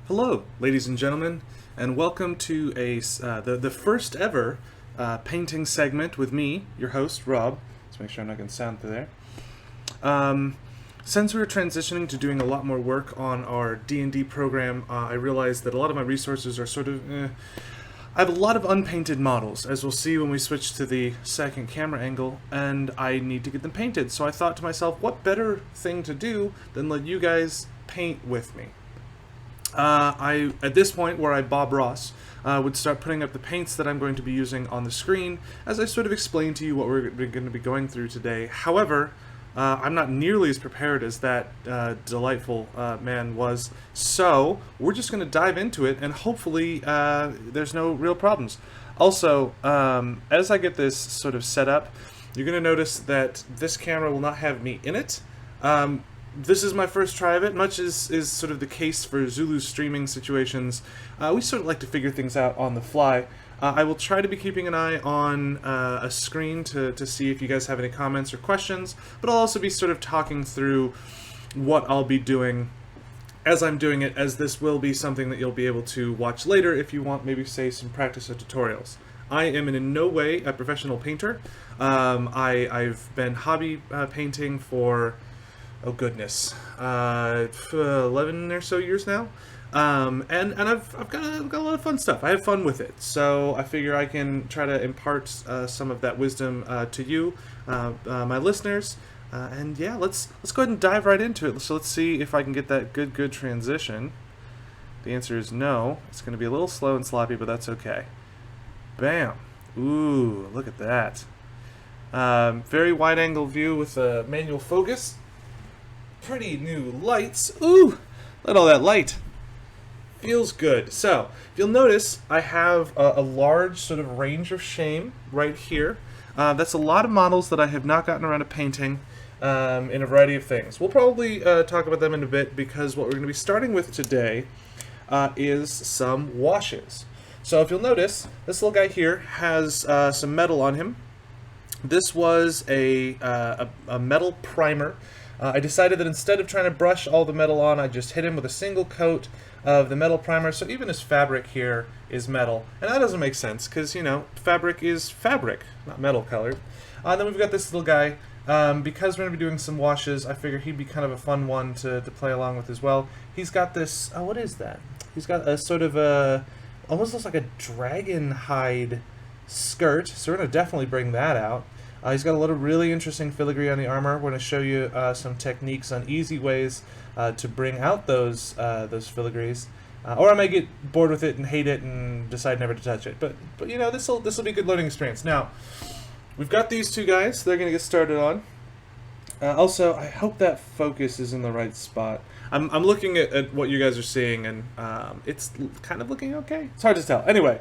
Hello, ladies and gentlemen, and welcome to the first ever painting segment with me, your host, Rob. Let's make sure I'm not going to sound through there. Since we're transitioning to doing a lot more work on our D&D program, I realized that a lot of my resources are I have a lot of unpainted models, as we'll see when we switch to the second camera angle, and I need to get them painted. So I thought to myself, what better thing to do than let you guys paint with me? At this point where I Bob Ross, would start putting up the paints that I'm going to be using on the screen as I sort of explain to you what we're going to be going through today. However, I'm not nearly as prepared as that delightful man was, so we're just going to dive into it, and hopefully there's no real problems. Also, as I get this sort of set up, you're going to notice that this camera will not have me in it. This is my first try of it, much as is sort of the case for Zulu streaming situations. We sort of like to figure things out on the fly. I will try to be keeping an eye on a screen to see if you guys have any comments or questions, but I'll also be sort of talking through what I'll be doing as I'm doing it, as this will be something that you'll be able to watch later if you want maybe, say, some practice or tutorials. I am in no way a professional painter. I've been hobby painting for... oh goodness, 11 or so years now, and I've got a lot of fun stuff. I have fun with it, so I figure I can try to impart some of that wisdom to you, my listeners, and yeah, let's go ahead and dive right into it. So let's see if I can get that good transition. The answer is no. It's going to be a little slow and sloppy, but that's okay. Bam! Ooh, look at that. Very wide-angle view with a manual focus. Pretty new lights. Ooh, look at all that light. Feels good. So, if you'll notice, I have a large sort of range of shame right here. That's a lot of models that I have not gotten around to painting in a variety of things. We'll probably talk about them in a bit, because what we're going to be starting with today is some washes. So if you'll notice, this little guy here has some metal on him. This was a metal primer. I decided that instead of trying to brush all the metal on, I just hit him with a single coat of the metal primer, so even his fabric here is metal. And that doesn't make sense, because, you know, fabric is fabric, not metal colored. And then we've got this little guy. Because we're going to be doing some washes, I figured he'd be kind of a fun one to play along with as well. He's got this, what is that? He's got a sort of almost looks like a dragon hide skirt, so we're going to definitely bring that out. He's got a lot of really interesting filigree on the armor. We're going to show you some techniques on easy ways to bring out those filigrees. Or I might get bored with it and hate it and decide never to touch it. But you know, this will be a good learning experience. Now, we've got these two guys. They're going to get started on. Also, I hope that focus is in the right spot. I'm looking at what you guys are seeing, and it's kind of looking okay. It's hard to tell. Anyway,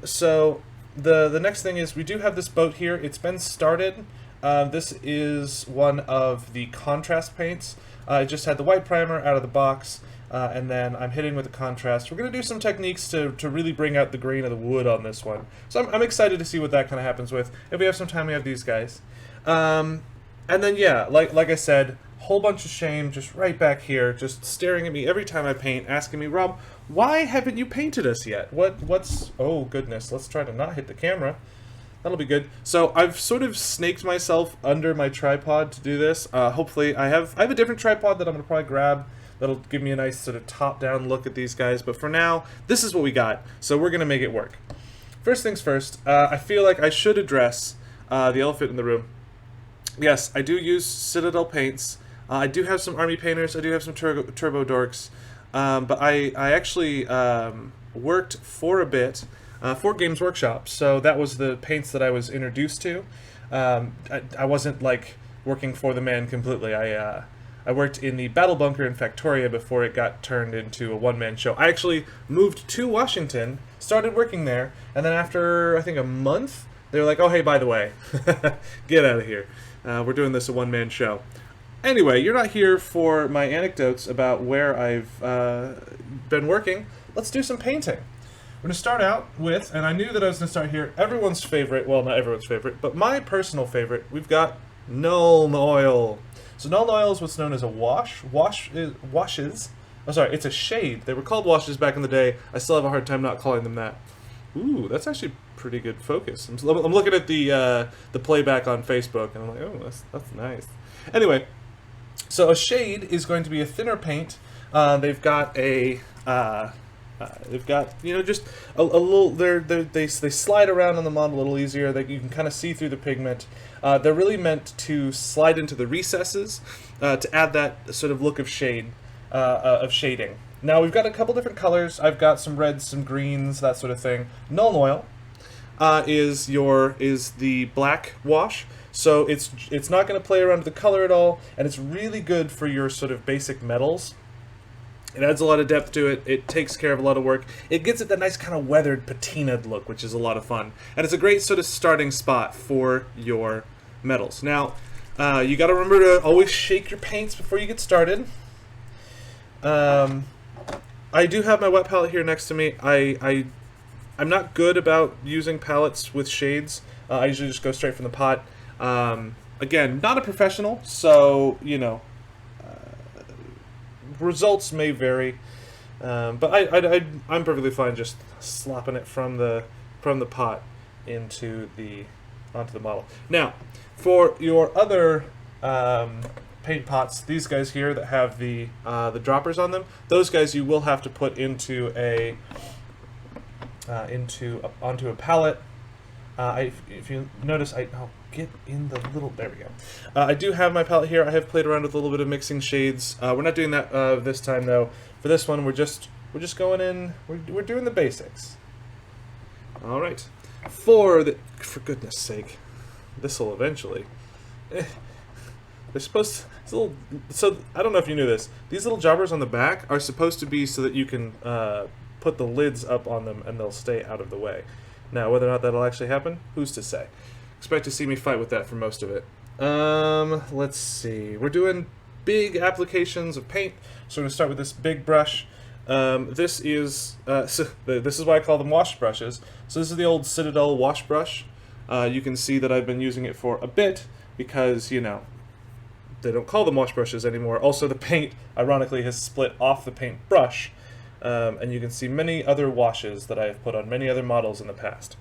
so... The next thing is we do have this boat here. It's been started. This is one of the contrast paints. I just had the white primer out of the box, and then I'm hitting with the contrast. We're going to do some techniques to really bring out the grain of the wood on this one. So I'm excited to see what that kind of happens with. If we have some time, we have these guys. And then, yeah, like I said, whole bunch of shame just right back here, just staring at me every time I paint, asking me, Rob, why haven't you painted us yet? What's... oh, goodness. Let's try to not hit the camera. That'll be good. So I've sort of snaked myself under my tripod to do this. Hopefully, I have a different tripod that I'm going to probably grab that'll give me a nice sort of top-down look at these guys. But for now, this is what we got. So we're going to make it work. First things first, I feel like I should address the elephant in the room. Yes, I do use Citadel paints. I do have some Army painters. I do have some Turbo Dorks. But I actually worked for a bit for Games Workshop, so that was the paints that I was introduced to. I wasn't like working for the man completely. I worked in the Battle Bunker in Factoria before it got turned into a one-man show. I actually moved to Washington, started working there, and then after I think a month, they were like, "Oh hey, by the way, get out of here. We're doing this a one-man show." Anyway, you're not here for my anecdotes about where I've been working. Let's do some painting. We're going to start out with, and I knew that I was going to start here, everyone's favorite, well, not everyone's favorite, but my personal favorite, we've got Nuln Oil. So Nuln Oil is what's known as a wash. Washes Oh, sorry, it's a shade. They were called washes back in the day. I still have a hard time not calling them that. Ooh, that's actually pretty good focus. I'm looking at the playback on Facebook, and I'm like, oh, that's nice. Anyway, so a shade is going to be a thinner paint. They've got just a little. They slide around on the model a little easier. You can kind of see through the pigment. They're really meant to slide into the recesses to add that sort of look of shading. Now we've got a couple different colors. I've got some reds, some greens, that sort of thing. Null oil is the black wash. So it's not going to play around with the color at all, and it's really good for your sort of basic metals. It adds a lot of depth to it. It takes care of a lot of work. It gives it that nice kind of weathered, patinaed look, which is a lot of fun. And it's a great sort of starting spot for your metals. Now, you got to remember to always shake your paints before you get started. I do have my wet palette here next to me. I'm not good about using palettes with shades. I usually just go straight from the pot. Again, not a professional, so, you know, results may vary. But I'm perfectly fine just slopping it from the pot onto the model. Now, for your other paint pots, these guys here that have the droppers on them, those guys you will have to put onto a palette. If you notice, I'll get in the little. There we go. I do have my palette here. I have played around with a little bit of mixing shades. We're not doing that this time though. For this one, we're just going in. We're doing the basics. All right. For goodness sake, this will eventually. They're supposed to, so I don't know if you knew this. These little jobbers on the back are supposed to be so that you can put the lids up on them and they'll stay out of the way. Now, whether or not that'll actually happen, who's to say? Expect to see me fight with that for most of it. Let's see. We're doing big applications of paint, so we're going to start with this big brush. This is why I call them wash brushes. So this is the old Citadel wash brush. You can see that I've been using it for a bit because, you know, they don't call them wash brushes anymore. Also, the paint, ironically, has split off the paint brush. And you can see many other washes that I have put on many other models in the past.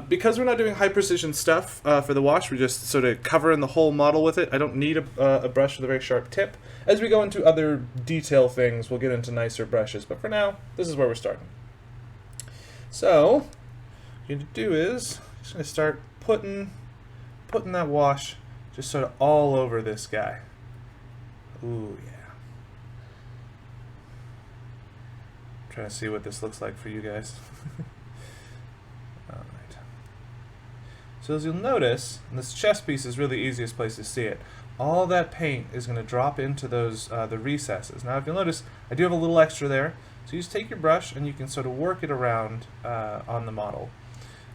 Because we're not doing high precision stuff for the wash, we're just sort of covering the whole model with it. I don't need a brush with a very sharp tip. As we go into other detail things, we'll get into nicer brushes. But for now, this is where we're starting. So, what you're going to do is, just going to start putting that wash just sort of all over this guy. Ooh, yeah. Trying to see what this looks like for you guys. Alright. So as you'll notice, and this chest piece is really the easiest place to see it, all that paint is going to drop into those the recesses. Now if you'll notice, I do have a little extra there, so you just take your brush and you can sort of work it around on the model.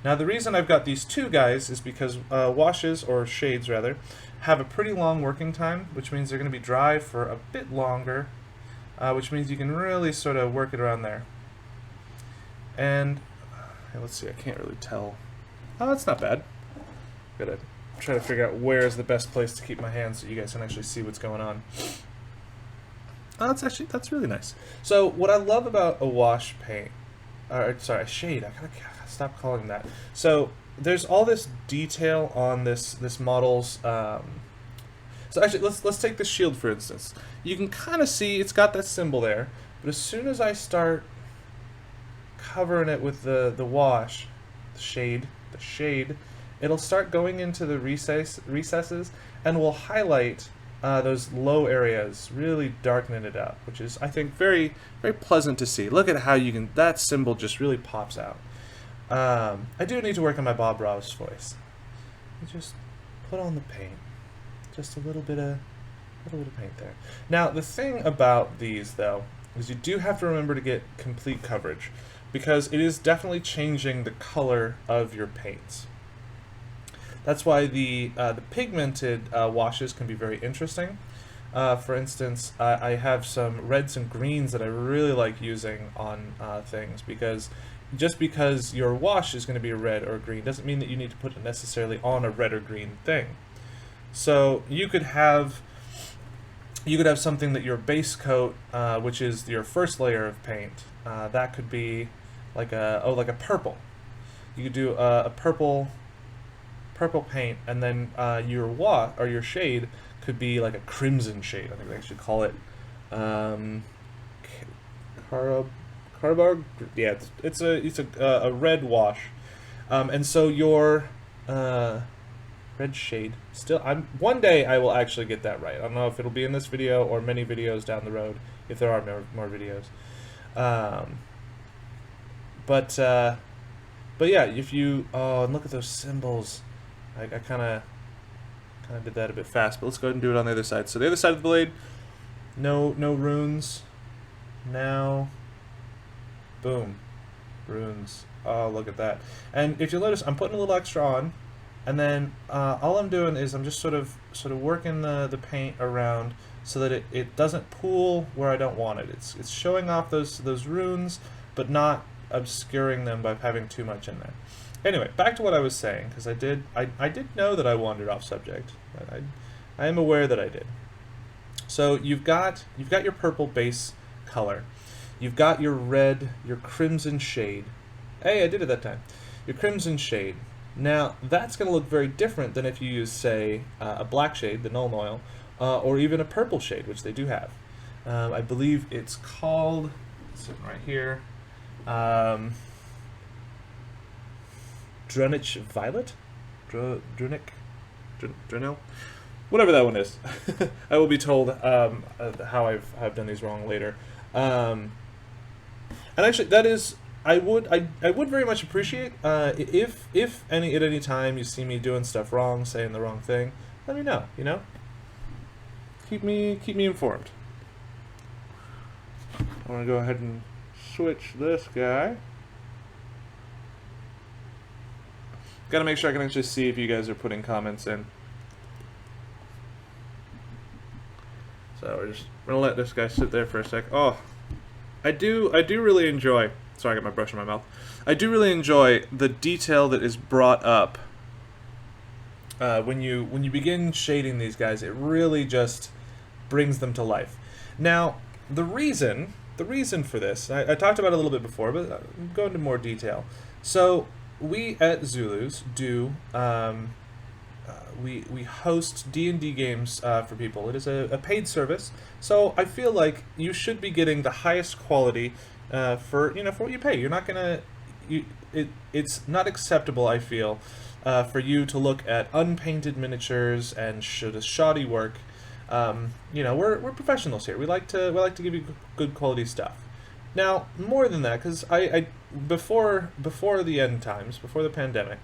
Now the reason I've got these two guys is because washes, or shades rather, have a pretty long working time, which means they're going to be dry for a bit longer, which means you can really sort of work it around there. And let's see, I can't really tell. Oh, that's not bad. Gotta try to figure out where is the best place to keep my hands so you guys can actually see what's going on. Oh, that's really nice. So what I love about a wash paint, a shade, I gotta stop calling them that. So there's all this detail on this model's. So actually, let's take this shield for instance. You can kind of see it's got that symbol there, but as soon as I start covering it with the wash, the shade, it'll start going into the recesses and will highlight those low areas, really darkening it up, which is, I think, very, very pleasant to see. Look at how that symbol just really pops out. I do need to work on my Bob Ross voice. Just put on the paint. Just a little bit of paint there. Now, the thing about these, though, is you do have to remember to get complete coverage, because it is definitely changing the color of your paints. That's why the pigmented washes can be very interesting. For instance, I have some reds and greens that I really like using on things, because just because your wash is going to be a red or a green doesn't mean that you need to put it necessarily on a red or green thing. So you could have you could have something that your base coat, which is your first layer of paint, that could be like like a purple. You could do a purple paint, and then your shade could be like a crimson shade. I think they should call it Carbarg. Yeah, it's a red wash, and so your red shade. Still, one day I will actually get that right. I don't know if it'll be in this video or many videos down the road, if there are more videos. But yeah, if you and look at those symbols. I kind of did that a bit fast, but let's go ahead and do it on the other side. So the other side of the blade, no runes. Now, boom, runes. Oh, look at that. And if you notice, I'm putting a little extra on, and then all I'm doing is I'm just sort of working the paint around so that it doesn't pool where I don't want it. It's showing off those runes, but not obscuring them by having too much in there. Anyway, back to what I was saying, because I did know that I wandered off subject. I am aware that I did. So you've got your purple base color, you've got your red, your crimson shade. Hey, I did it that time. Your crimson shade. Now that's going to look very different than if you use, say, a black shade, the Nuln Oil, or even a purple shade, which they do have. I believe it's called, sitting right here. Drunich Violet? Drunil? Whatever that one is. I will be told how I've done these wrong later. And actually, that is, I would very much appreciate if at any time you see me doing stuff wrong, saying the wrong thing, let me know. You know, keep me informed. I want to go ahead and switch this guy. Gotta make sure I can actually see if you guys are putting comments in. So we're gonna let this guy sit there for a sec. Oh, I do really enjoy. Sorry, I got my brush in my mouth. I do really enjoy the detail that is brought up when you begin shading these guys. It really just brings them to life. Now, the reason for this, I talked about it a little bit before, but I'll go into more detail. So we at Zulus do we host D&D games for people. It is a paid service, so I feel like you should be getting the highest quality for what you pay. You're not gonna it's not acceptable, I feel, for you to look at unpainted miniatures and shoddy work. We're professionals here. We like to give you good quality stuff. Now, more than that, because I before the end times, before the pandemic,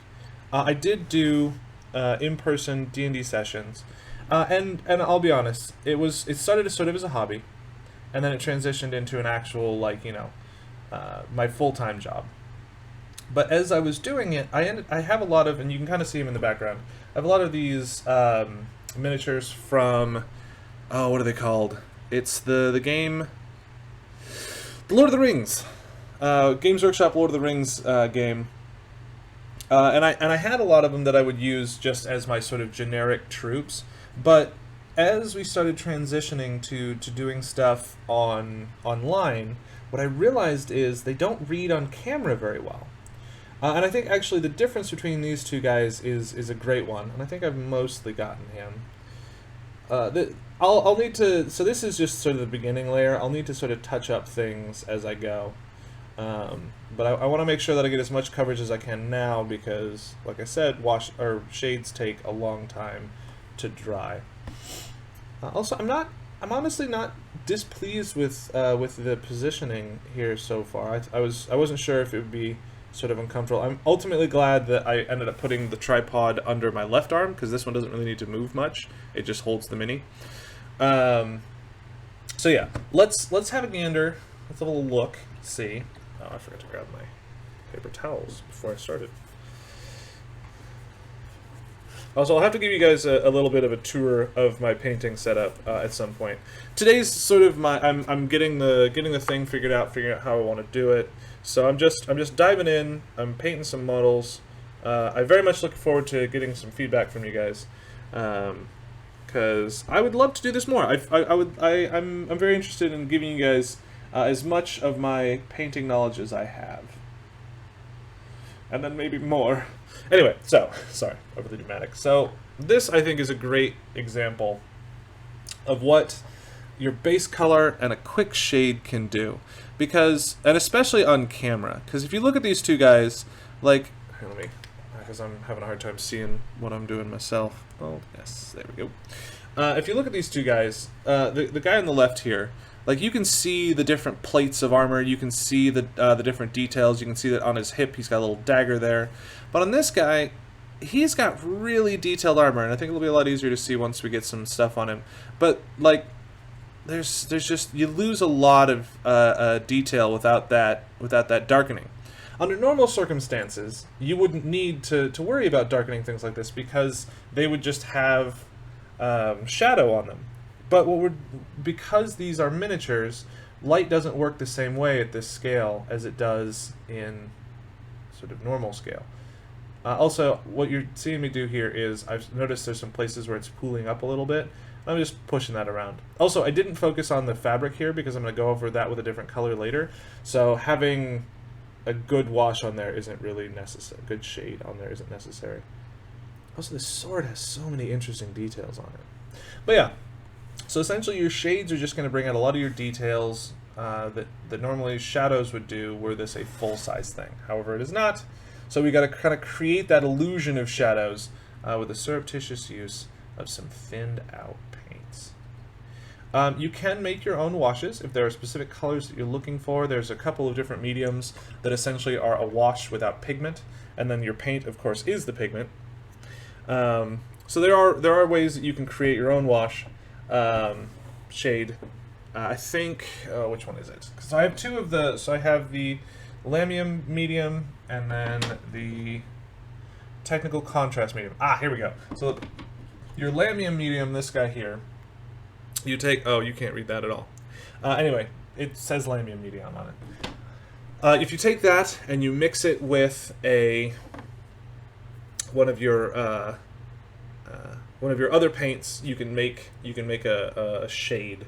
I did do in-person D&D sessions, and I'll be honest, it started sort of as a hobby, and then it transitioned into an actual my full-time job. But as I was doing it, I have a lot of, and you can kind of see them in the background. I have a lot of these miniatures from, what are they called? It's the game, the Lord of the Rings, Games Workshop Lord of the Rings game. And I had a lot of them that I would use just as my sort of generic troops, but as we started transitioning to doing stuff online, what I realized is they don't read on camera very well. And I think actually the difference between these two guys is a great one, and I think I've mostly gotten him. I'll need to, so this is just sort of the beginning layer. I'll need to sort of touch up things as I go. But I want to make sure that I get as much coverage as I can now because, like I said, shades take a long time to dry. Also, I'm honestly not displeased with the positioning here so far. I wasn't sure if it would be sort of uncomfortable. I'm ultimately glad that I ended up putting the tripod under my left arm because this one doesn't really need to move much. It just holds the mini. So yeah, let's have a gander. Let's have a little look. See. Oh, I forgot to grab my paper towels before I started. Also, I'll have to give you guys a little bit of a tour of my painting setup at some point. Today's sort of I'm getting the thing figuring out how I want to do it. So I'm just diving in. I'm painting some models. I very much look forward to getting some feedback from you guys, because I would love to do this more. I'm very interested in giving you guys as much of my painting knowledge as I have, and then maybe more. Anyway, so sorry, overly dramatic. So this, I think, is a great example of what your base color and a quick shade can do, because, and especially on camera, because if you look at these two guys, like, here, let me, because I'm having a hard time seeing what I'm doing myself. Oh, yes, there we go. If you look at these two guys, the guy on the left here, like, you can see the different plates of armor, you can see the different details, you can see that on his hip he's got a little dagger there, but on this guy, he's got really detailed armor, and I think it'll be a lot easier to see once we get some stuff on him, but, like, there's just, you lose a lot of detail without that darkening. Under normal circumstances, you wouldn't need to worry about darkening things like this because they would just have shadow on them. But because these are miniatures, light doesn't work the same way at this scale as it does in sort of normal scale. Also, what you're seeing me do here is I've noticed there's some places where it's pooling up a little bit. I'm just pushing that around. Also, I didn't focus on the fabric here because I'm going to go over that with a different color later. So having a good wash on there isn't really necessary. Good shade on there isn't necessary. Also, this sword has so many interesting details on it. But yeah, so essentially your shades are just going to bring out a lot of your details that normally shadows would do were this a full-size thing. However, it is not. So we got to kind of create that illusion of shadows with a surreptitious use of some thinned out paints. You can make your own washes if there are specific colors that you're looking for. There's a couple of different mediums that essentially are a wash without pigment, and then your paint, of course, is the pigment. So there are ways that you can create your own wash shade. I think which one is it? Because I have two of the. So I have the lamium medium and then the technical contrast medium. Ah, here we go. So your lamium medium, this guy here, you take, oh, you can't read that at all. Anyway, it says lamium medium on it. If you take that and you mix it with one of your other paints, you can make a shade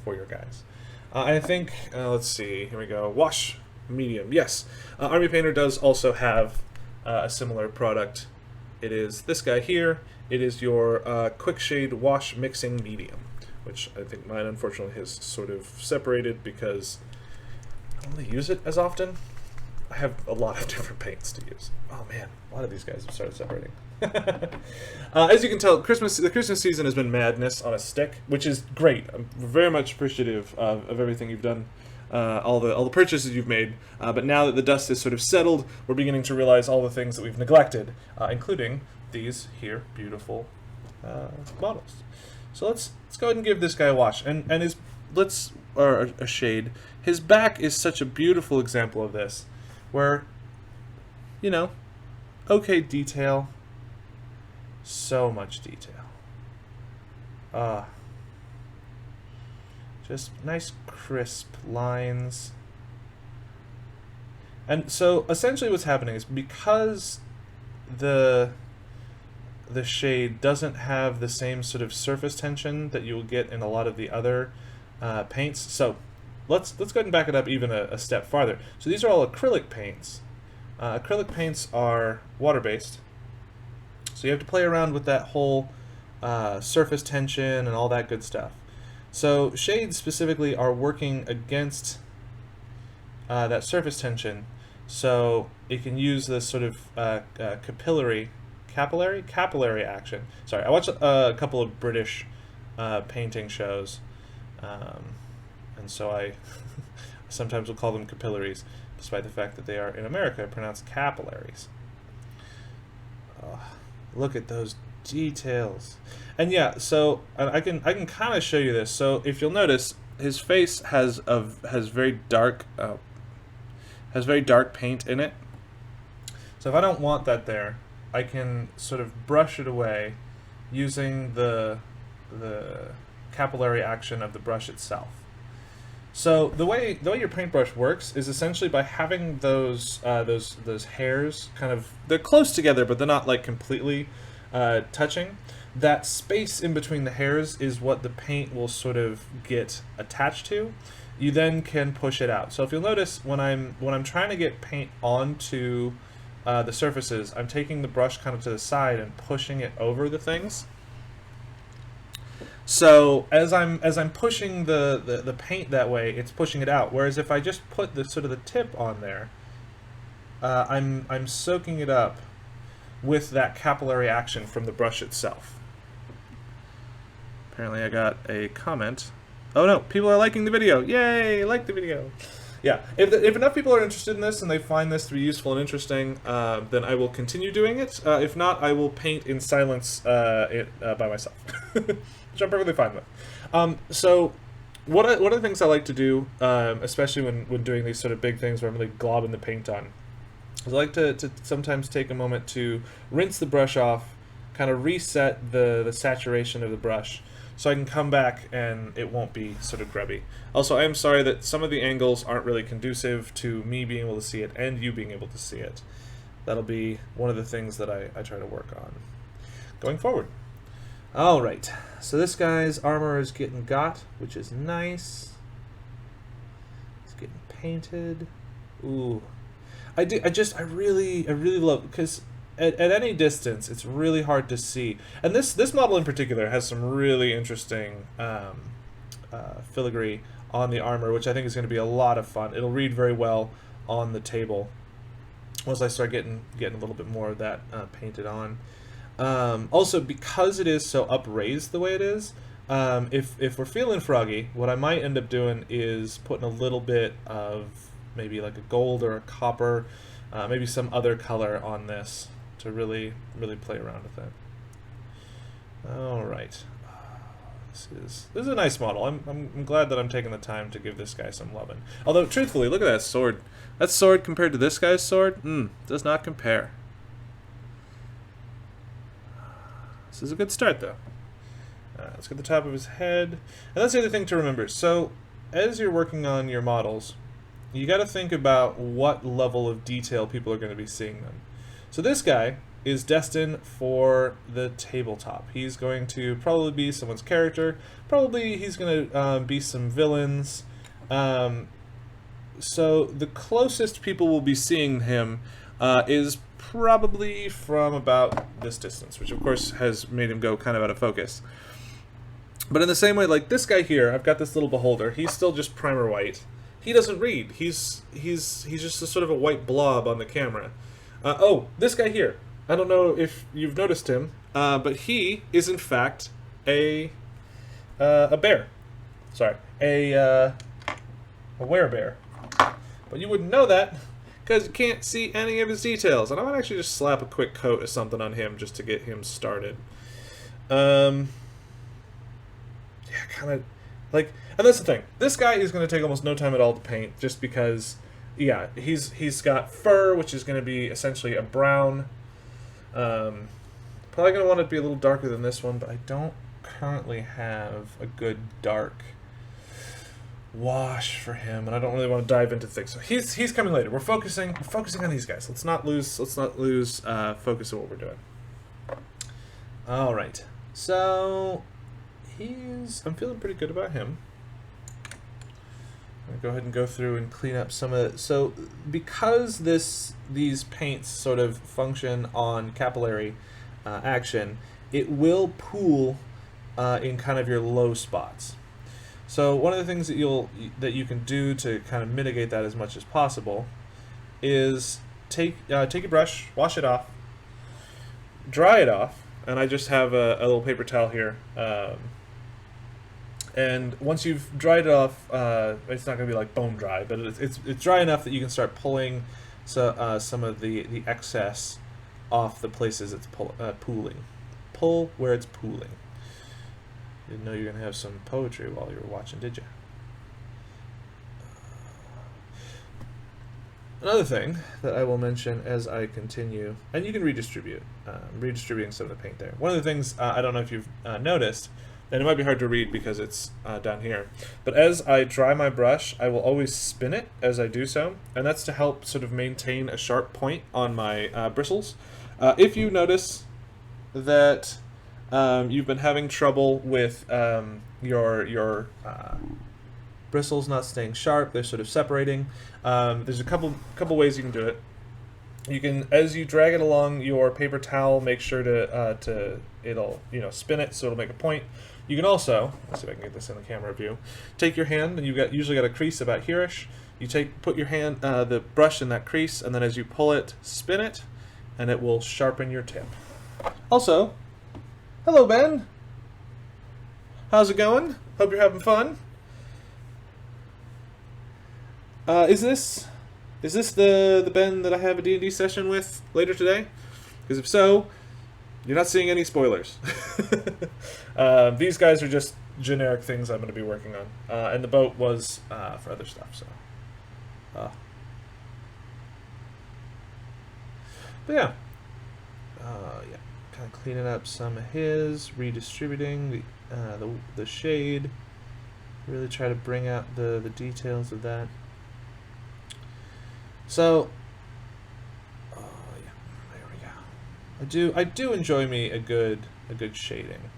for your guys. I think, let's see, here we go, wash medium, yes. Army Painter does also have a similar product. It is this guy here. It is your quick shade wash mixing medium, which I think mine unfortunately has sort of separated because I don't really use it as often. I have a lot of different paints to use. Oh man, a lot of these guys have started separating. As you can tell, the Christmas season has been madness on a stick, which is great. I'm very much appreciative of everything you've done, all the purchases you've made. But now that the dust is sort of settled, we're beginning to realize all the things that we've neglected, including these here beautiful models. So let's go ahead and give this guy a wash, and his or a shade. His back is such a beautiful example of this, where, you know, okay detail, so much detail. Just nice crisp lines. And so essentially what's happening is because the shade doesn't have the same sort of surface tension that you will get in a lot of the other paints. So let's go ahead and back it up even a step farther. So these are all acrylic paints. Acrylic paints are water-based, so you have to play around with that whole surface tension and all that good stuff. So shades specifically are working against that surface tension, so it can use this sort of capillary action. Sorry, I watched a couple of British painting shows, and so I sometimes will call them capillaries, despite the fact that they are in America pronounced capillaries. Look at those details. And yeah, so I can kind of show you this. So if you'll notice, his face has very dark paint in it. So if I don't want that there, I can sort of brush it away using the capillary action of the brush itself. So the way your paintbrush works is essentially by having those hairs kind of, they're close together, but they're not like completely touching. that space in between the hairs is what the paint will sort of get attached to. You then can push it out. So if you'll notice, when I'm trying to get paint onto the surfaces, I'm taking the brush kind of to the side and pushing it over the things. So as I'm pushing the paint that way, it's pushing it out. Whereas if I just put the sort of the tip on there, I'm soaking it up with that capillary action from the brush itself. Apparently I got a comment. Oh no, people are liking the video. Yay, like the video. Yeah, if enough people are interested in this and they find this to be useful and interesting, then I will continue doing it. If not, I will paint in silence by myself, which I'm perfectly fine with. So one of the things I like to do, especially when doing these sort of big things where I'm really globbing the paint on, is I like to sometimes take a moment to rinse the brush off, kind of reset the saturation of the brush, so I can come back and it won't be sort of grubby. Also, I am sorry that some of the angles aren't really conducive to me being able to see it and you being able to see it. That'll be one of the things that I try to work on going forward. Alright, so this guy's armor is getting got, which is nice. It's getting painted. Ooh. I really love, because at any distance, it's really hard to see. And this model in particular has some really interesting filigree on the armor, which I think is going to be a lot of fun. It'll read very well on the table once I start getting a little bit more of that painted on. Also, because it is so upraised the way it is, if we're feeling froggy, what I might end up doing is putting a little bit of maybe like a gold or a copper, maybe some other color on this to really play around with it. All right, this is a nice model. I'm glad that I'm taking the time to give this guy some loving. Although truthfully, look at that sword. That sword compared to this guy's sword, does not compare. This is a good start though. Let's get the top of his head, and that's the other thing to remember. So as you're working on your models, you got to think about what level of detail people are going to be seeing them. So this guy is destined for the tabletop. He's going to probably be someone's character. Probably he's going to be some villains. So the closest people will be seeing him is probably from about this distance, which of course has made him go kind of out of focus. But in the same way, like this guy here, I've got this little beholder. He's still just primer white. He doesn't read. He's just a sort of a white blob on the camera. Oh, this guy here. I don't know if you've noticed him, but he is in fact a bear. Sorry, a werebear. But you wouldn't know that because you can't see any of his details. And I might actually just slap a quick coat of something on him just to get him started. Yeah, kind of like. And that's the thing. This guy is going to take almost no time at all to paint, just because, yeah, he's got fur, which is going to be essentially a brown. Probably going to want it to be a little darker than this one, but I don't currently have a good dark wash for him, and I don't really want to dive into things. So he's coming later. We're focusing on these guys. Let's not lose focus of what we're doing. All right. So I'm feeling pretty good about him. I'm gonna go ahead and go through and clean up some of it. So because these paints sort of function on capillary action, it will pool in kind of your low spots. So one of the things that you can do to kind of mitigate that as much as possible is take your brush, wash it off, dry it off, and I just have a little paper towel here. And once you've dried it off, it's not going to be like bone dry, but it's dry enough that you can start pulling some of the excess off the places it's pooling. Pull where it's pooling. Didn't know you were going to have some poetry while you were watching, did you? Another thing that I will mention as I continue, and you can redistribute, redistributing some of the paint there. One of the things, I don't know if you've noticed, and it might be hard to read because it's down here, but as I dry my brush, I will always spin it as I do so, and that's to help sort of maintain a sharp point on my bristles. If you notice that you've been having trouble with your bristles not staying sharp, they're sort of separating. There's a couple ways you can do it. You can, as you drag it along your paper towel, make sure to it'll spin it so it'll make a point. You can also, let's see if I can get this in the camera view. Take your hand, and you've usually got a crease about here-ish. You put your hand, the brush in that crease, and then as you pull it, spin it, and it will sharpen your tip. Also, hello Ben. How's it going? Hope you're having fun. Is this the Ben that I have a D&D session with later today? Because if so, you're not seeing any spoilers. These guys are just generic things I'm going to be working on. And the boat was for other stuff, so. But yeah. Yeah. Kind of cleaning up some of his, redistributing the shade. Really try to bring out the details of that. So, yeah, there we go. I do enjoy me a good shading.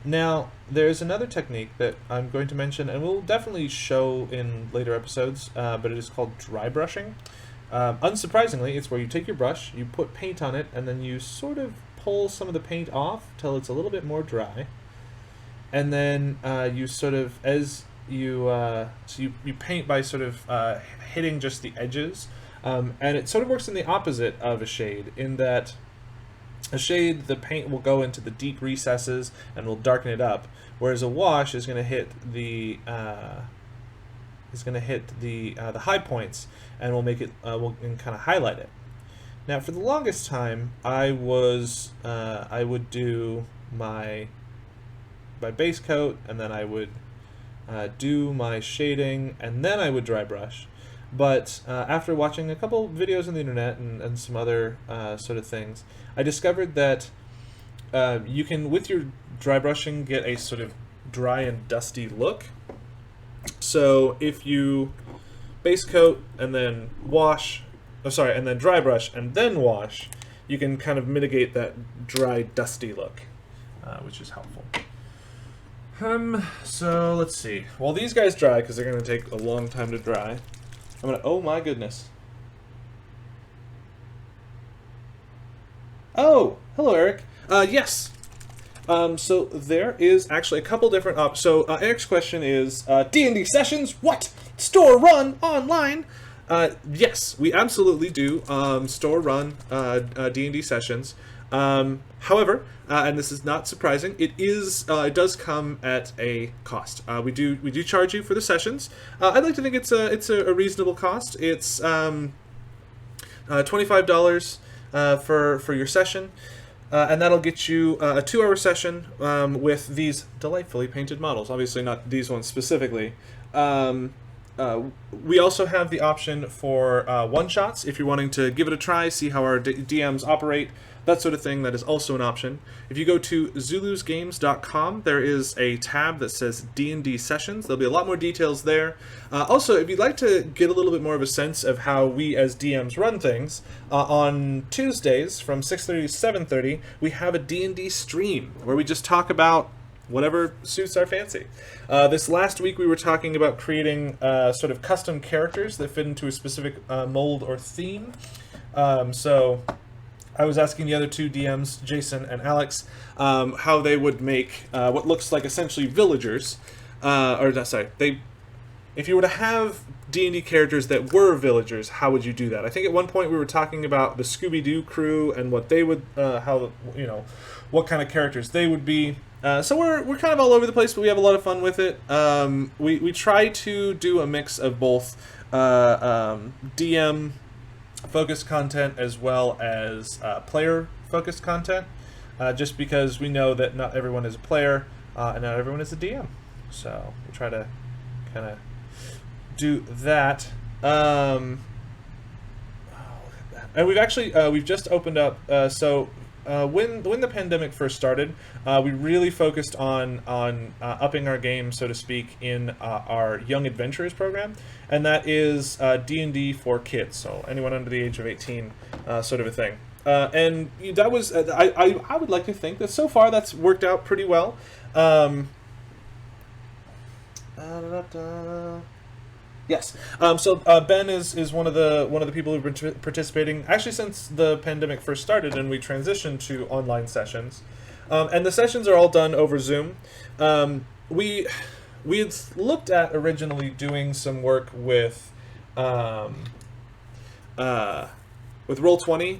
Now there's another technique that I'm going to mention, and we'll definitely show in later episodes. But it is called dry brushing. Unsurprisingly, it's where you take your brush, you put paint on it, and then you sort of pull some of the paint off till it's a little bit more dry, and then you sort of you paint by sort of hitting just the edges, and it sort of works in the opposite of a shade, in that a shade, the paint will go into the deep recesses and will darken it up, whereas a wash is going to hit the high points and will make it will kind of highlight it. Now, for the longest time, I would do my base coat, and then I would do my shading, and then I would dry brush. But after watching a couple videos on the internet and some other sort of things, I discovered that you can, with your dry brushing, get a sort of dry and dusty look. So if you base coat and then wash, and then dry brush and then wash, you can kind of mitigate that dry, dusty look, which is helpful. So let's see. While these guys dry, because they're going to take a long time to dry, I'm going to, oh my goodness. Oh, hello Eric. Yes. So there is actually a couple different options. So Eric's question is, D&D sessions, what? Store run online? Yes, we absolutely do store run D&D sessions. However, and this is not surprising, it does come at a cost. We do charge you for the sessions. I'd like to think it's a reasonable cost. It's $25 for your session. And that'll get you a 2-hour session with these delightfully painted models. Obviously not these ones specifically. We also have the option for one-shots if you're wanting to give it a try, see how our DMs operate, that sort of thing. That is also an option. If you go to zulusgames.com, there is a tab that says D&D Sessions. There'll be a lot more details there. Also, if you'd like to get a little bit more of a sense of how we as DMs run things, on Tuesdays from 6:30 to 7:30, we have a D&D stream where we just talk about whatever suits our fancy. This last week we were talking about creating sort of custom characters that fit into a specific mold or theme. So I was asking the other two DMs, Jason and Alex, how they would make what looks like essentially villagers. If you were to have D&D characters that were villagers, how would you do that? I think at one point we were talking about the Scooby-Doo crew and what they would, what kind of characters they would be. So we're kind of all over the place, but we have a lot of fun with it. We try to do a mix of both DM focused content as well as player focused content, just because we know that not everyone is a player and not everyone is a DM. So we try to kind of do that. And we've actually we've just opened up. When the pandemic first started, we really focused on upping our game, so to speak, in our Young Adventurers program, and that is D&D for kids, so anyone under the age of 18, sort of a thing. And that was I would like to think that so far that's worked out pretty well. Yes. So Ben is one of the people who've been participating actually since the pandemic first started, and we transitioned to online sessions. And the sessions are all done over Zoom. We had looked at originally doing some work with Roll20,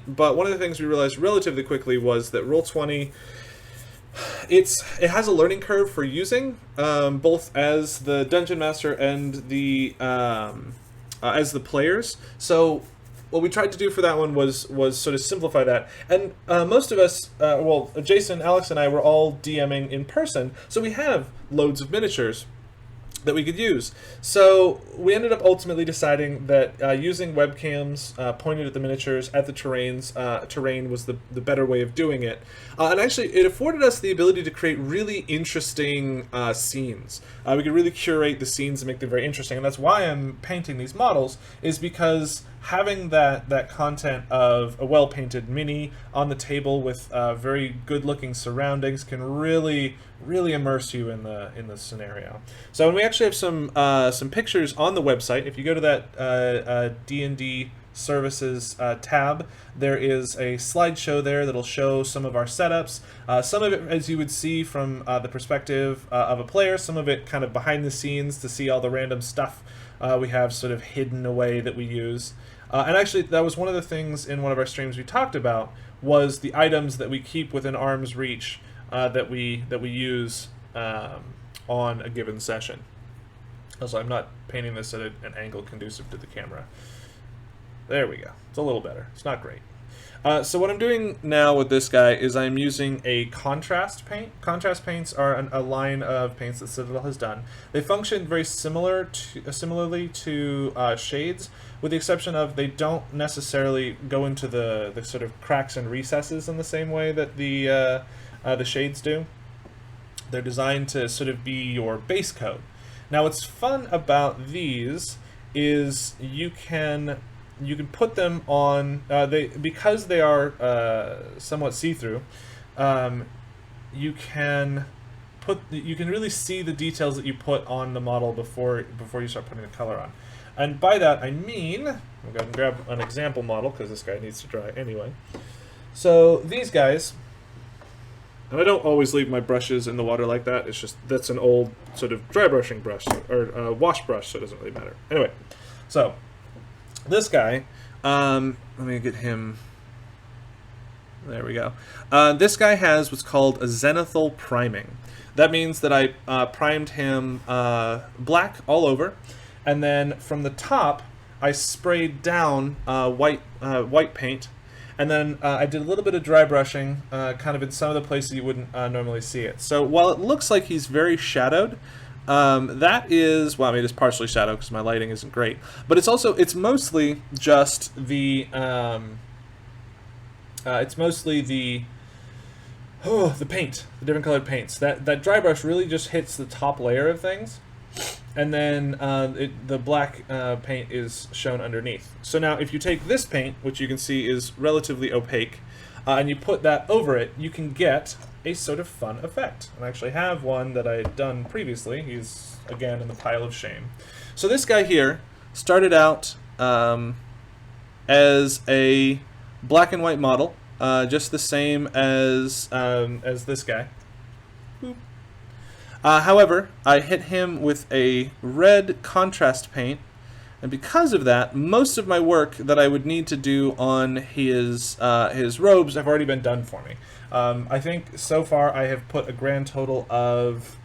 but one of the things we realized relatively quickly was that Roll20, it has a learning curve for using, both as the dungeon master and the as the players. So what we tried to do for that one was sort of simplify that. And most of us, well, Jason, Alex, and I were all DMing in person, so we have loads of miniatures that we could use. So we ended up ultimately deciding that using webcams pointed at the miniatures, at the terrain was the better way of doing it. And actually, it afforded us the ability to create really interesting scenes. We could really curate the scenes and make them very interesting. And that's why I'm painting these models, is because having that content of a well-painted mini on the table with very good-looking surroundings can really immerse you in the scenario. So, and we actually have some pictures on the website. If you go to that D&D services tab, there is a slideshow there that'll show some of our setups. Some of it, as you would see from the perspective of a player, some of it kind of behind the scenes to see all the random stuff we have sort of hidden away that we use. And actually, that was one of the things in one of our streams we talked about, was the items that we keep within arm's reach that we use on a given session. Also, I'm not painting this at an angle conducive to the camera. There we go. It's a little better. It's not great. So what I'm doing now with this guy is I'm using a contrast paint. Contrast paints are a line of paints that Citadel has done. They function very similarly to shades, with the exception of they don't necessarily go into the sort of cracks and recesses in the same way that the shades do. They're designed to sort of be your base coat. Now, what's fun about these is you can put them on, because they are somewhat see-through, you can really see the details that you put on the model before you start putting the color on. And by that I mean, we'll go ahead and grab an example model because this guy needs to dry anyway. So these guys, and I don't always leave my brushes in the water like that, it's just, that's an old sort of dry brushing brush, or wash brush, so it doesn't really matter. Anyway, so this guy, let me get him, there we go. This guy has what's called a zenithal priming. That means that I primed him black all over, and then from the top I sprayed down white paint, and then I did a little bit of dry brushing kind of in some of the places you wouldn't normally see it. So while it looks like he's very shadowed, that is, well, I mean, it's partially shadow because my lighting isn't great, but it's mostly just the the paint, the different colored paints. That dry brush really just hits the top layer of things, and then the black paint is shown underneath. So now if you take this paint, which you can see is relatively opaque, and you put that over it, you can get a sort of fun effect. And I actually have one that I had done previously. He's, again, in the pile of shame. So this guy here started out as a black and white model, just the same as this guy. Boop. However, I hit him with a red contrast paint, and because of that, most of my work that I would need to do on his robes have already been done for me. I think so far I have put a grand total of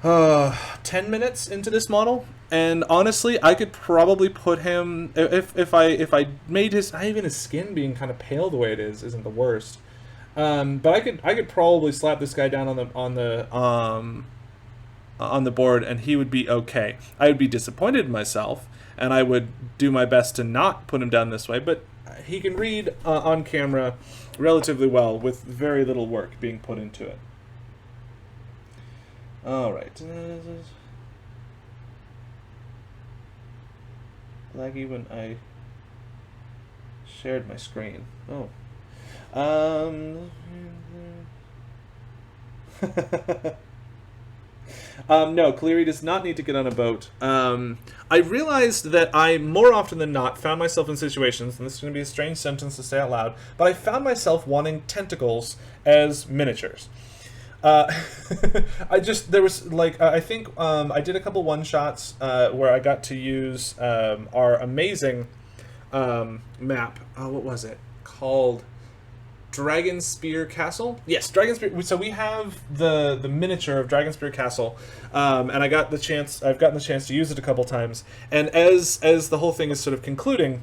10 minutes into this model, and honestly, I could probably put him, if I made even his skin being kind of pale the way it is isn't the worst. But I could probably slap this guy down on the board and he would be okay. I would be disappointed in myself, and I would do my best to not put him down this way, but he can read on camera relatively well with very little work being put into it. Alright. Laggy when I shared my screen. Oh. No, Cleary does not need to get on a boat. I realized that I, more often than not, found myself in situations, and this is going to be a strange sentence to say out loud, but I found myself wanting tentacles as miniatures. There was, like, I think I did a couple one-shots where I got to use our amazing map. What was it called? Dragon Spear Castle? Yes, Dragon Spear. So we have the miniature of Dragon Spear Castle, and I've gotten the chance to use it a couple times. And as the whole thing is sort of concluding,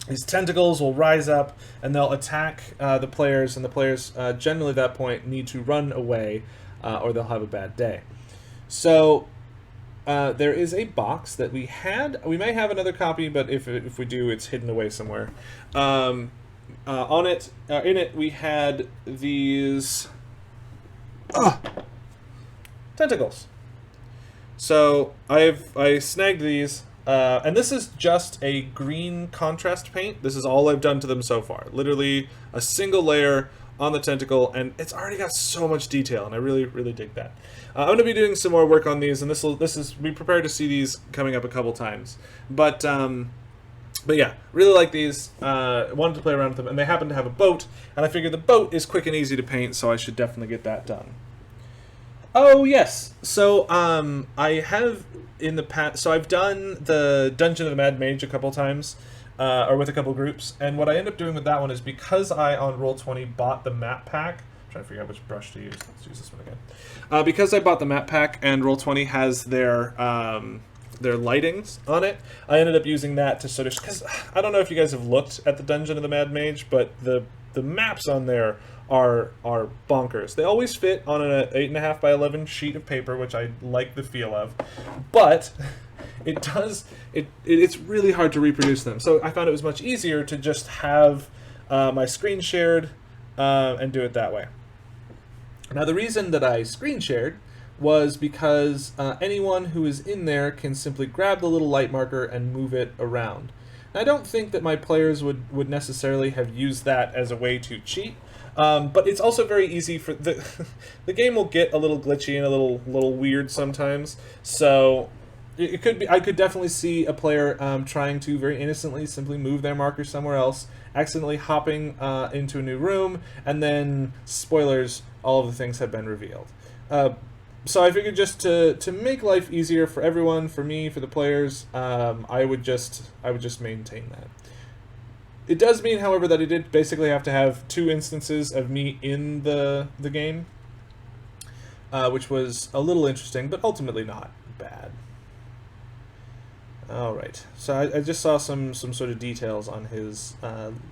these tentacles will rise up and they'll attack the players, and the players generally at that point need to run away, or they'll have a bad day. So there is a box that we had. We may have another copy, but if we do, it's hidden away somewhere. In it, we had these tentacles. So I snagged these, and this is just a green contrast paint. This is all I've done to them so far. Literally a single layer on the tentacle, and it's already got so much detail, and I really, really dig that. I'm going to be doing some more work on these, and be prepared to see these coming up a couple times. But yeah, really like these. Wanted to play around with them, and they happen to have a boat, and I figured the boat is quick and easy to paint, so I should definitely get that done. Oh yes, so I have in the past. So I've done the Dungeon of the Mad Mage a couple times, or with a couple groups, and what I end up doing with that one is because I on Roll20 bought the map pack. I'm trying to figure out which brush to use. Let's use this one again. Because I bought the map pack and Roll20 has their lightings on it, I ended up using that to sort of, because I don't know if you guys have looked at the Dungeon of the Mad Mage, but the maps on there are bonkers. They always fit on an 8.5 by 11 sheet of paper, which I like the feel of, but it's really hard to reproduce them. So I found it was much easier to just have my screen shared and do it that way. Now the reason that I screen shared was because anyone who is in there can simply grab the little light marker and move it around. Now, I don't think that my players would necessarily have used that as a way to cheat, but it's also very easy for the game will get a little glitchy and a little weird sometimes. So it could be, I could definitely see a player trying to very innocently simply move their marker somewhere else, accidentally hopping into a new room, and then spoilers, all of the things have been revealed. So I figured just to make life easier for everyone, for me, for the players, I would just maintain that. It does mean, however, that I did basically have to have 2 instances of me in the game, which was a little interesting, but ultimately not bad. All right, so I just saw some sort of details on his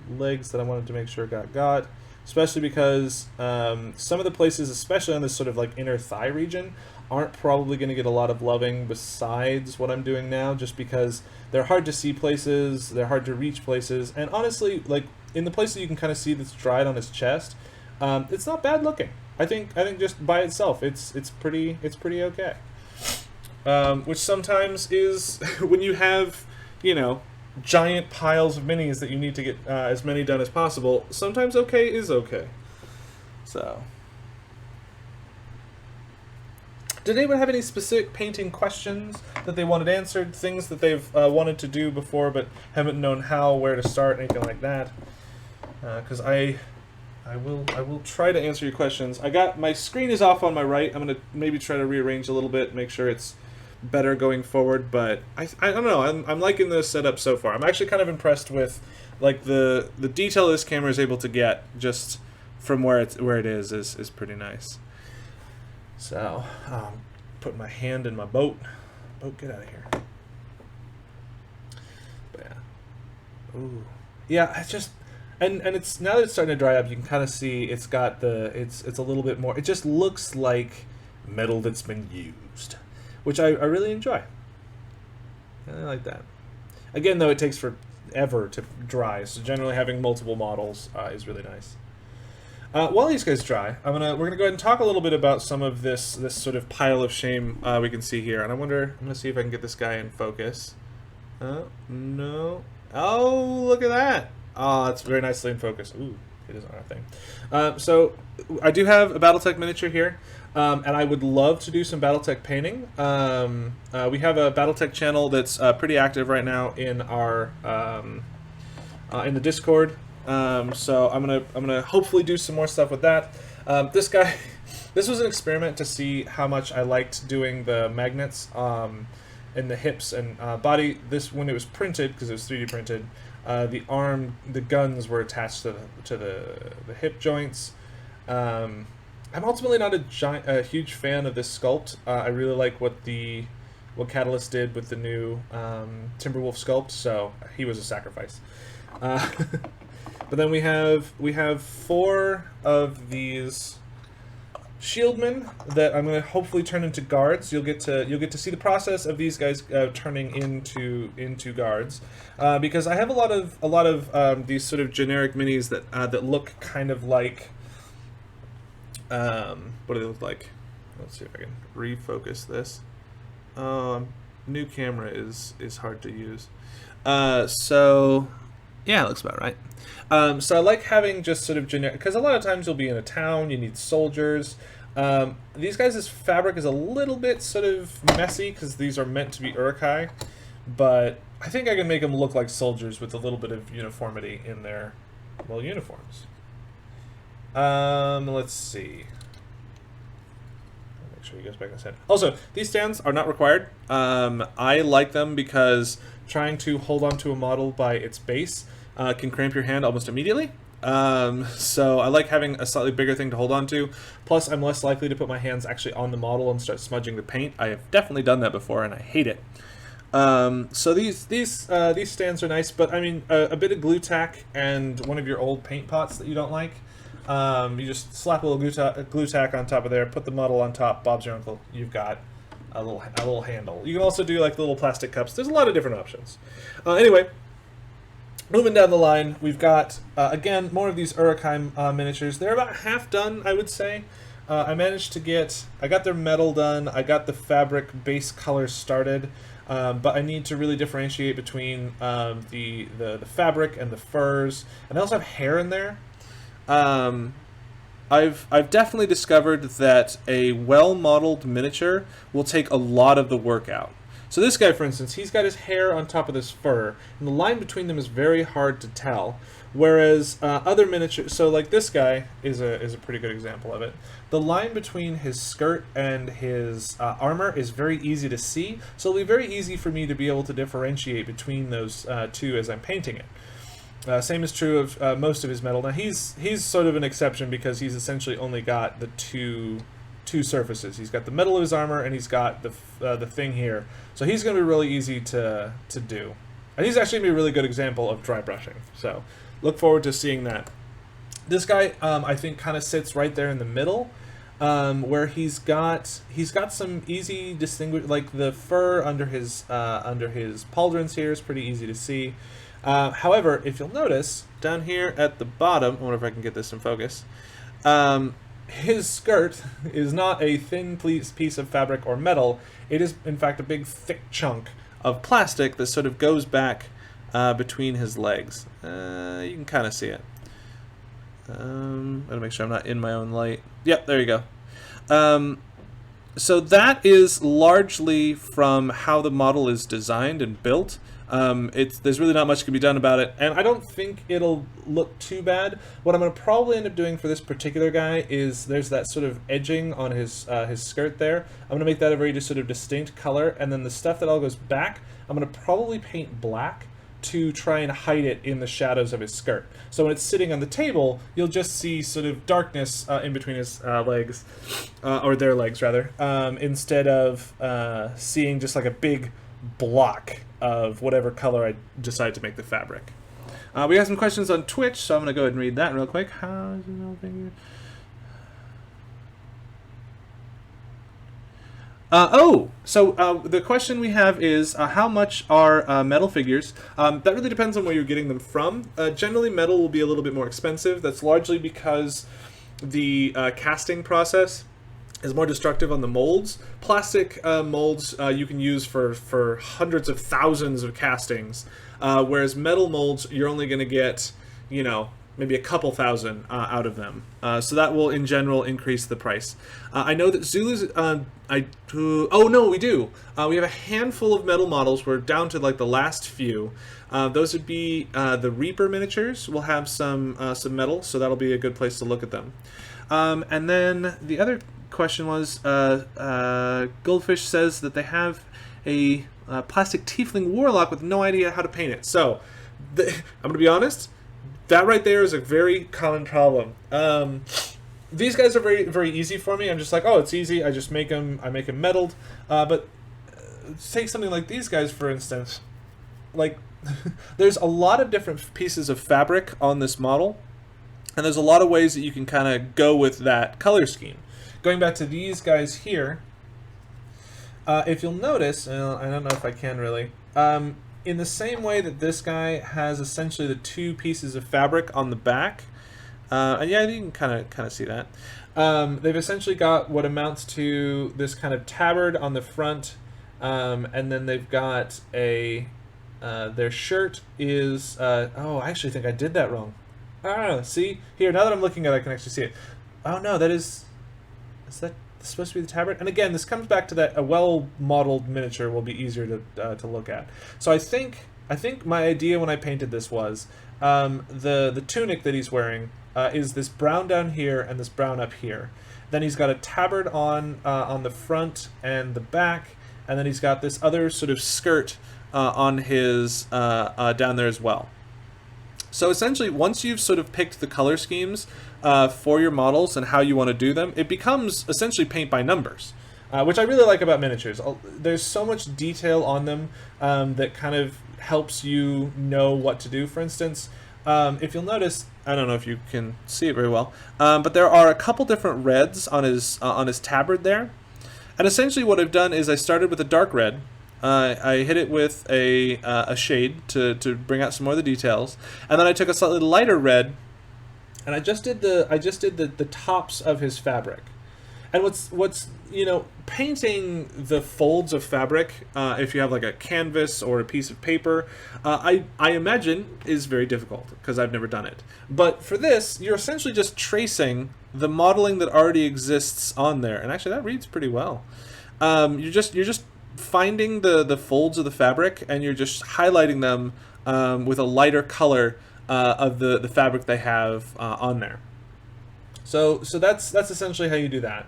legs that I wanted to make sure got. Especially because some of the places, especially on this sort of like inner thigh region, aren't probably going to get a lot of loving besides what I'm doing now, just because they're hard to see places, they're hard to reach places, and honestly, like in the places you can kind of see that's dried on his chest, it's not bad looking. I think just by itself, it's pretty okay. Which sometimes is when you have, you know, giant piles of minis that you need to get as many done as possible, sometimes okay is okay. So, did anyone have any specific painting questions that they wanted answered, things that they've wanted to do before but haven't known how, where to start, anything like that? Because I will try to answer your questions. My screen is off on my right. I'm gonna maybe try to rearrange a little bit, make sure it's better going forward, but I don't know. I'm liking the setup so far. I'm actually kind of impressed with like the detail this camera is able to get just from where it is pretty nice. So put my hand in my boat. Get out of here. But yeah, ooh, yeah. I just and it's now that it's starting to dry up, you can kind of see it's got it's a little bit more. It just looks like metal that's been used, which I really enjoy. I like that. Again, though, it takes forever to dry, so generally having multiple models is really nice. While these guys dry, we're gonna go ahead and talk a little bit about some of this sort of pile of shame we can see here, and I'm gonna see if I can get this guy in focus. No. Oh, look at that! Ah, it's very nicely in focus. Ooh, it is on our thing. So I do have a BattleTech miniature here, and I would love to do some BattleTech painting. We have a BattleTech channel that's pretty active right now in our in the Discord. So I'm gonna hopefully do some more stuff with that. This guy, this was an experiment to see how much I liked doing the magnets in the hips and body. This, when it was printed, because it was 3D printed, the guns were attached to the hip joints. I'm ultimately not a huge fan of this sculpt. I really like what Catalyst did with the new Timberwolf sculpt, so he was a sacrifice. But then we have 4 of these shieldmen that I'm going to hopefully turn into guards. You'll get to see the process of these guys turning into guards, because I have a lot of these sort of generic minis that look kind of like what do they look like? Let's see if I can refocus this. New camera is hard to use. So yeah, it looks about right. So I like having just sort of generic, because a lot of times you'll be in a town, you need soldiers. These guys' fabric is a little bit sort of messy because these are meant to be urukai, but I think I can make them look like soldiers with a little bit of uniformity in their, well, uniforms. Let's see. Make sure he goes back in his head. Also, these stands are not required. I like them because trying to hold onto a model by its base can cramp your hand almost immediately. So I like having a slightly bigger thing to hold on to. Plus, I'm less likely to put my hands actually on the model and start smudging the paint. I have definitely done that before, and I hate it. So these stands are nice, but I mean, a bit of glue tack and one of your old paint pots that you don't like. You just slap a little glue tack on top of there, put the model on top. Bob's your uncle. You've got a little handle. You can also do like little plastic cups. There's a lot of different options. Anyway. Moving down the line, we've got, again, more of these urukai miniatures. They're about half done, I would say. I got their metal done, I got the fabric base color started, but I need to really differentiate between the fabric and the furs. And I also have hair in there. I've definitely discovered that a well-modeled miniature will take a lot of the work out. So this guy, for instance, he's got his hair on top of this fur, and the line between them is very hard to tell. Whereas other miniatures, so like this guy is a pretty good example of it. The line between his skirt and his armor is very easy to see, so it'll be very easy for me to be able to differentiate between those two as I'm painting it. Same is true of most of his metal. Now he's sort of an exception because he's essentially only got the two surfaces. He's got the metal of his armor and he's got the thing here. So he's going to be really easy to do. And he's actually going to be a really good example of dry brushing. So look forward to seeing that. This guy, I think, kind of sits right there in the middle, where he's got some easy distinguish, like the fur under his pauldrons here is pretty easy to see. However, if you'll notice down here at the bottom, I wonder if I can get this in focus. His skirt is not a thin piece of fabric or metal. It is, in fact, a big, thick chunk of plastic that sort of goes back between his legs. You can kind of see it. Gotta make sure I'm not in my own light. Yep, there you go. So that is largely from how the model is designed and built. There's really not much can be done about it, and I don't think it'll look too bad. What I'm going to probably end up doing for this particular guy is there's that sort of edging on his skirt there. I'm going to make that a very sort of distinct color, and then the stuff that all goes back, I'm going to probably paint black to try and hide it in the shadows of his skirt. So when it's sitting on the table, you'll just see sort of darkness in between his legs, or their legs rather, instead of seeing just like a big block of whatever color I decide to make the fabric. We got some questions on Twitch, so I'm going to go ahead and read that real quick. So the question we have is how much are metal figures? That really depends on where you're getting them from. Generally, metal will be a little bit more expensive. That's largely because the casting process is more destructive on the molds. Plastic molds you can use for hundreds of thousands of castings, whereas metal molds you're only going to get, you know, maybe a couple thousand out of them. So that will in general increase the price. I know that Zulu's, oh no, we do. We have a handful of metal models. We're down to like the last few. Those would be the Reaper miniatures. We'll have some metal, so that'll be a good place to look at them. And then the other question was, Goldfish says that they have a plastic tiefling warlock with no idea how to paint it. So, I'm going to be honest, that right there is a very common problem. These guys are very, very easy for me. I'm just like, oh, it's easy. I just make them. I make them metalled. But take something like these guys, for instance. Like, there's a lot of different pieces of fabric on this model, and there's a lot of ways that you can kind of go with that color scheme. Going back to these guys here, if you'll notice, I don't know if I can really, in the same way that this guy has essentially the two pieces of fabric on the back, and yeah, you can kind of see that. They've essentially got what amounts to this kind of tabard on the front, and then they've got a their shirt is oh, I actually think I did that wrong. Ah, see here, now that I'm looking at it, I can actually see it. Oh no, that is that supposed to be the tabard? And again, this comes back to that a well-modeled miniature will be easier to look at. So I think my idea when I painted this was the tunic that he's wearing is this brown down here and this brown up here. Then he's got a tabard on the front and the back, and then he's got this other sort of skirt on his down there as well. So essentially, once you've sort of picked the color schemes for your models and how you want to do them, it becomes essentially paint by numbers, which I really like about miniatures. There's so much detail on them that kind of helps you know what to do. For instance, if you'll notice, I don't know if you can see it very well, but there are a couple different reds on his tabard there. And essentially what I've done is I started with a dark red. I hit it with a shade to bring out some more of the details, and then I took a slightly lighter red, and I just did the tops of his fabric. And what's you know, painting the folds of fabric, if you have like a canvas or a piece of paper, I imagine is very difficult because I've never done it. But for this, you're essentially just tracing the modeling that already exists on there, and actually that reads pretty well. You're just finding the folds of the fabric, and you're just highlighting them with a lighter color of the fabric they have on there. So that's essentially how you do that.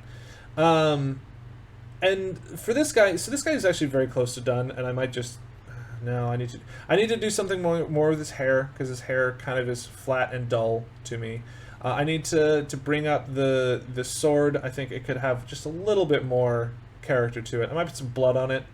And for this guy, so this guy is actually very close to done, and I might just I need to do something more with his hair, because his hair kind of is flat and dull to me. I need to bring up the sword. I think it could have just a little bit more character to it. I might put some blood on it,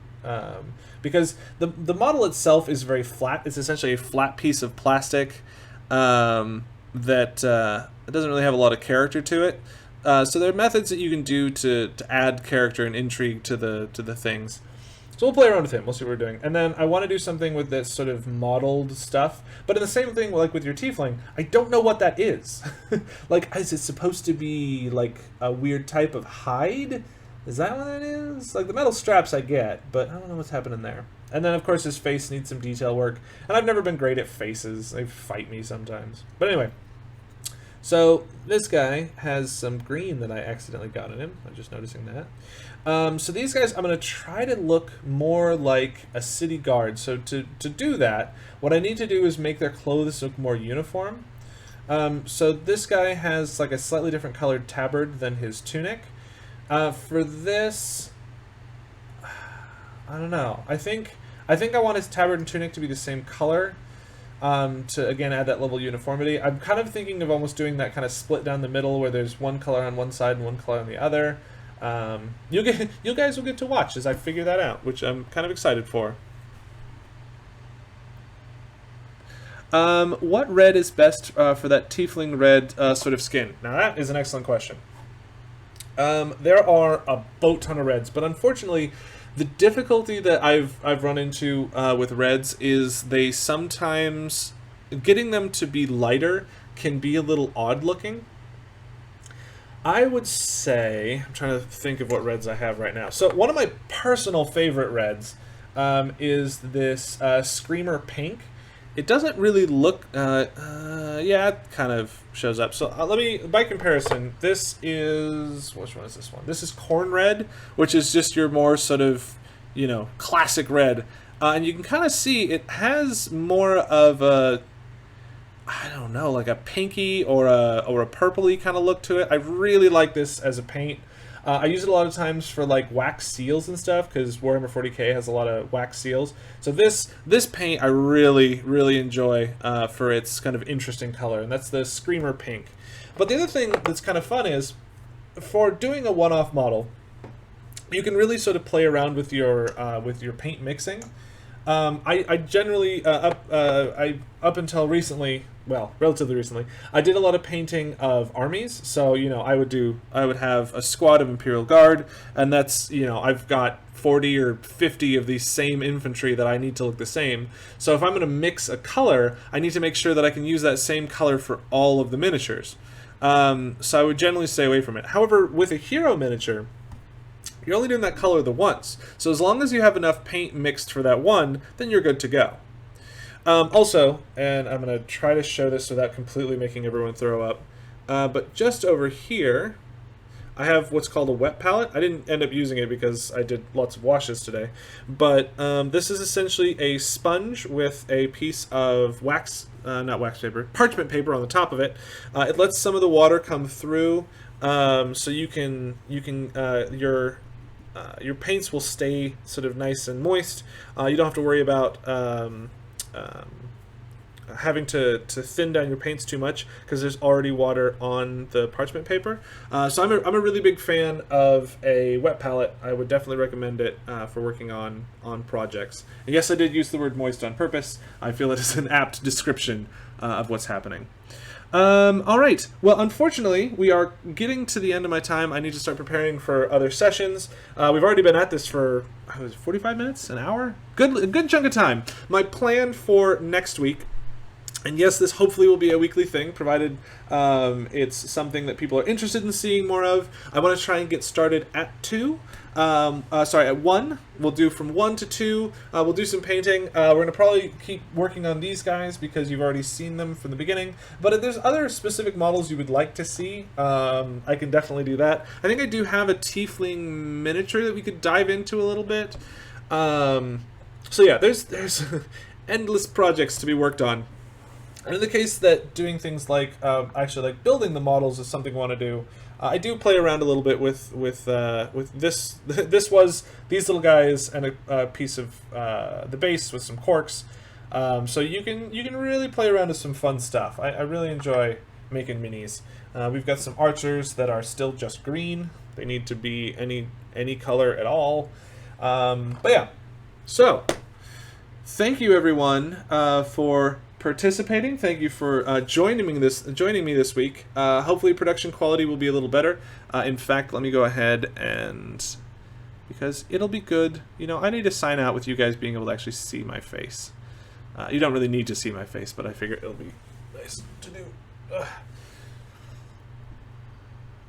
because the model itself is very flat. It's essentially a flat piece of plastic that it doesn't really have a lot of character to it. So there are methods that you can do to add character and intrigue to the things. So we'll play around with him. We'll see what we're doing. And then I want to do something with this sort of modeled stuff. But in the same thing, like with your tiefling, I don't know what that is. Like, is it supposed to be like a weird type of hide? Is that what it is? Like the metal straps I get, but I don't know what's happening there. And then of course his face needs some detail work. And I've never been great at faces. They fight me sometimes. But anyway. So this guy has some green that I accidentally got on him. I'm just noticing that. So these guys, I'm going to try to look more like a city guard. So to do that, what I need to do is make their clothes look more uniform. So this guy has like a slightly different colored tabard than his tunic. For this, I don't know. I think I want his tabard and tunic to be the same color. To again add that level of uniformity. I'm kind of thinking of almost doing that kind of split down the middle where there's one color on one side and one color on the other. You guys will get to watch as I figure that out, which I'm kind of excited for. What red is best for that tiefling red sort of skin? Now that is an excellent question. There are a boat ton of reds, but unfortunately the difficulty that I've run into with reds is they sometimes, getting them to be lighter can be a little odd looking. I would say, I'm trying to think of what reds I have right now. So one of my personal favorite reds is this Screamer Pink. It doesn't really look, yeah, it kind of shows up. So let me, by comparison, this is, which one is this one? This is Corn Red, which is just your more sort of, you know, classic red. And you can kind of see it has more of a, I don't know, like a pinky or a purpley kind of look to it. I really like this as a paint. I use it a lot of times for like wax seals and stuff because Warhammer 40k has a lot of wax seals. So this paint I really enjoy for its kind of interesting color, and that's the Screamer Pink. But the other thing that's kind of fun is for doing a one-off model, you can really sort of play around with your paint mixing. I generally up until recently, well, relatively recently, I did a lot of painting of armies. So, you know, I would have a squad of Imperial Guard, and that's, you know, I've got 40 or 50 of these same infantry that I need to look the same. So if I'm going to mix a color, I need to make sure that I can use that same color for all of the miniatures. So I would generally stay away from it. However, with a hero miniature, you're only doing that color the once. So as long as you have enough paint mixed for that one, then you're good to go. Also, and I'm going to try to show this without completely making everyone throw up, but just over here, I have what's called a wet palette. I didn't end up using it because I did lots of washes today, but this is essentially a sponge with a piece of wax, not wax paper, parchment paper on the top of it. It lets some of the water come through, so your paints will stay sort of nice and moist. You don't have to worry about having to thin down your paints too much because there's already water on the parchment paper. So I'm a really big fan of a wet palette. I would definitely recommend it for working on projects. And yes, I did use the word moist on purpose. I feel it is an apt description of what's happening. All right. Well, unfortunately, we are getting to the end of my time. I need to start preparing for other sessions. We've already been at this for 45 minutes, an hour? A good chunk of time. My plan for next week, and yes, this hopefully will be a weekly thing, provided it's something that people are interested in seeing more of. I want to try and get started at 2. At 1. We'll do from 1 to 2. We'll do some painting. We're going to probably keep working on these guys because you've already seen them from the beginning. But if there's other specific models you would like to see, I can definitely do that. I think I do have a tiefling miniature that we could dive into a little bit. So yeah, there's endless projects to be worked on. And in the case that doing things like actually like building the models is something I want to do, I do play around a little bit with this. This was these little guys and a piece of the base with some corks. So you can really play around with some fun stuff. I really enjoy making minis. We've got some archers that are still just green. They need to be any color at all. But yeah, so thank you everyone for participating. Thank you for joining me this week. Hopefully production quality will be a little better. In fact, let me go ahead and, because it'll be good, you know, I need to sign out with you guys being able to actually see my face. You don't really need to see my face, but I figure it'll be nice to do.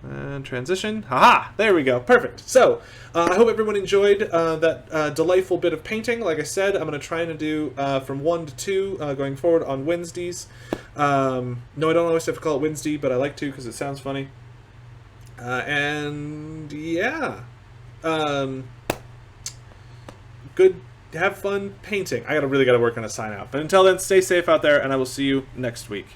And transition. Haha! There we go. Perfect. So, I hope everyone enjoyed that delightful bit of painting. Like I said, I'm going to try and do from 1 to 2 going forward on Wednesdays. No, I don't always have to call it Wednesday, but I like to because it sounds funny. And yeah. Good. Have fun painting. I really got to work on a sign out. But until then, stay safe out there, and I will see you next week.